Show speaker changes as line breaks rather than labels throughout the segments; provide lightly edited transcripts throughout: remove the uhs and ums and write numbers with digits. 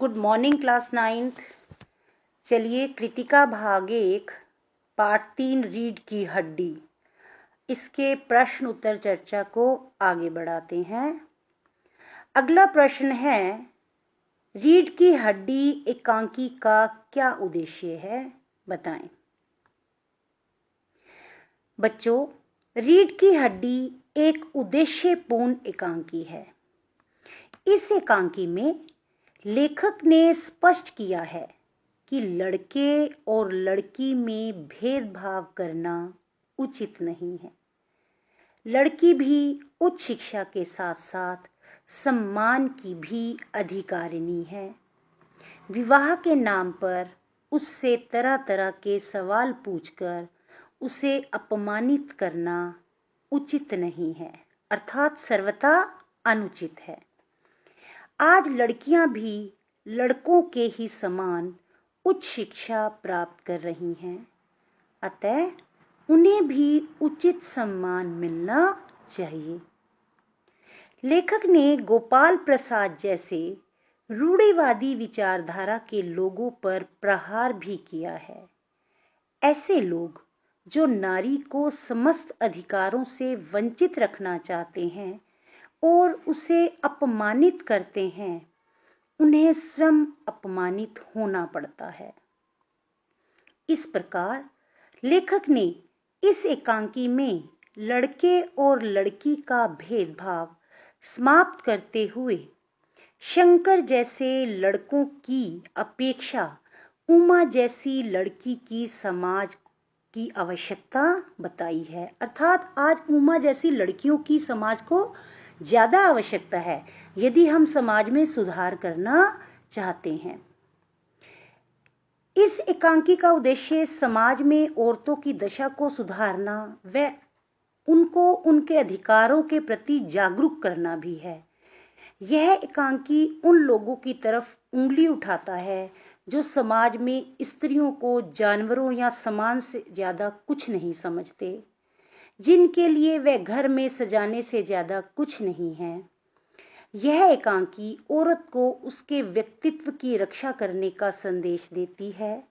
Good morning class 9th। चलिए कृतिका भाग 1 part 3 रीढ़ की हड्डी, इसके प्रश्न उत्तर चर्चा को आगे बढ़ाते हैं। अगला प्रश्न है, रीढ़ की हड्डी एकांकी का क्या उद्देश्य है, बताएं। बच्चों, रीढ़ की हड्डी एक उद्देश्यपूर्ण एकांकी है। इस एकांकी में लेखक ने स्पष्ट किया है कि लड़के और लड़की में भेदभाव करना उचित नहीं है। लड़की भी उच्च शिक्षा के साथ साथ सम्मान की भी अधिकारिणी है। विवाह के नाम पर उससे तरह तरह के सवाल पूछकर उसे अपमानित करना उचित नहीं है, अर्थात सर्वथा अनुचित है। आज लड़कियां भी लड़कों के ही समान उच्च शिक्षा प्राप्त कर रही हैं, अतः उन्हें भी उचित सम्मान मिलना चाहिए। लेखक ने गोपाल प्रसाद जैसे रूढ़िवादी विचारधारा के लोगों पर प्रहार भी किया है। ऐसे लोग जो नारी को समस्त अधिकारों से वंचित रखना चाहते हैं और उसे अपमानित करते हैं, उन्हें स्वयं अपमानित होना पड़ता है। इस प्रकार लेखक ने इस एकांकी में लड़के और लड़की का भेदभाव समाप्त करते हुए शंकर जैसे लड़कों की अपेक्षा उमा जैसी लड़की की समाज की आवश्यकता बताई है, अर्थात आज उमा जैसी लड़कियों की समाज को ज्यादा आवश्यकता है यदि हम समाज में सुधार करना चाहते हैं। इस एकांकी का उद्देश्य समाज में औरतों की दशा को सुधारना व उनको उनके अधिकारों के प्रति जागरूक करना भी है। यह एकांकी उन लोगों की तरफ उंगली उठाता है जो समाज में स्त्रियों को जानवरों या सामान से ज्यादा कुछ नहीं समझते, जिनके लिए वह घर में सजाने से ज्यादा कुछ नहीं है। यह एकांकी औरत को उसके व्यक्तित्व की रक्षा करने का संदेश देती है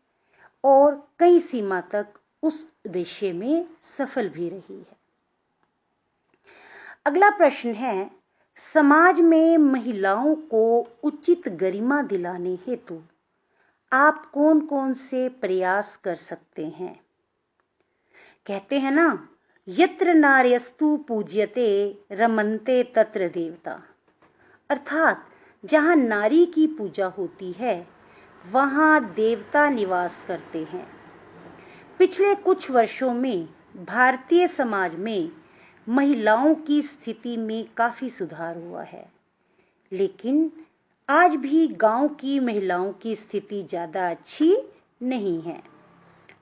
और कई सीमा तक उस उद्देश्य में सफल भी रही है। अगला प्रश्न है, समाज में महिलाओं को उचित गरिमा दिलाने हेतु आप कौन कौन से प्रयास कर सकते हैं। कहते हैं ना, यत्र नार्यस्तु पूज्यते रमन्ते तत्र देवता, अर्थात जहां नारी की पूजा होती है वहां देवता निवास करते हैं। पिछले कुछ वर्षों में भारतीय समाज में महिलाओं की स्थिति में काफी सुधार हुआ है, लेकिन आज भी गांव की महिलाओं की स्थिति ज्यादा अच्छी नहीं है।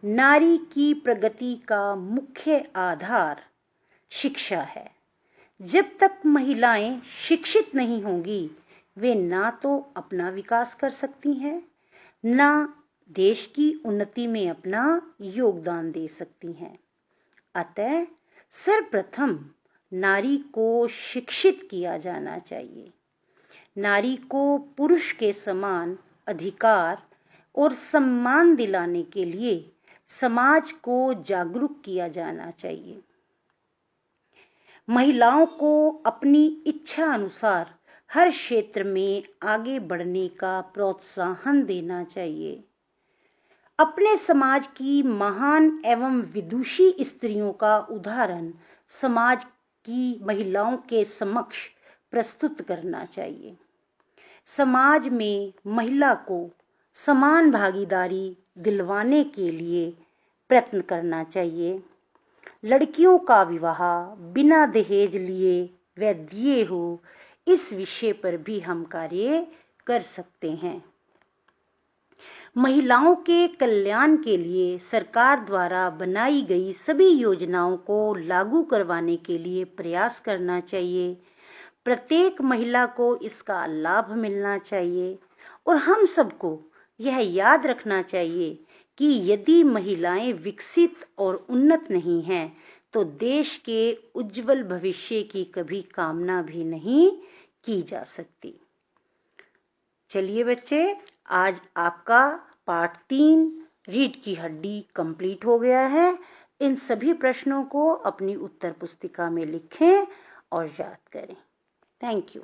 नारी की प्रगति का मुख्य आधार शिक्षा है। जब तक महिलाएं शिक्षित नहीं होंगी, वे ना तो अपना विकास कर सकती हैं, ना देश की उन्नति में अपना योगदान दे सकती हैं। अतः सर्वप्रथम नारी को शिक्षित किया जाना चाहिए। नारी को पुरुष के समान अधिकार और सम्मान दिलाने के लिए समाज को जागरूक किया जाना चाहिए। महिलाओं को अपनी इच्छा अनुसार हर क्षेत्र में आगे बढ़ने का प्रोत्साहन देना चाहिए। अपने समाज की महान एवं विदुषी स्त्रियों का उदाहरण समाज की महिलाओं के समक्ष प्रस्तुत करना चाहिए। समाज में महिला को समान भागीदारी दिलवाने के लिए प्रयत्न करना चाहिए। लड़कियों का विवाह बिना दहेज लिए व दिए हो, इस विषय पर भी हम कार्य कर सकते हैं। महिलाओं के कल्याण के लिए सरकार द्वारा बनाई गई सभी योजनाओं को लागू करवाने के लिए प्रयास करना चाहिए। प्रत्येक महिला को इसका लाभ मिलना चाहिए और हम सबको यह याद रखना चाहिए कि यदि महिलाएं विकसित और उन्नत नहीं हैं, तो देश के उज्जवल भविष्य की कभी कामना भी नहीं की जा सकती। चलिए बच्चे, आज आपका पाठ 3 रीढ़ की हड्डी कंप्लीट हो गया है। इन सभी प्रश्नों को अपनी उत्तर पुस्तिका में लिखें और याद करें। Thank you.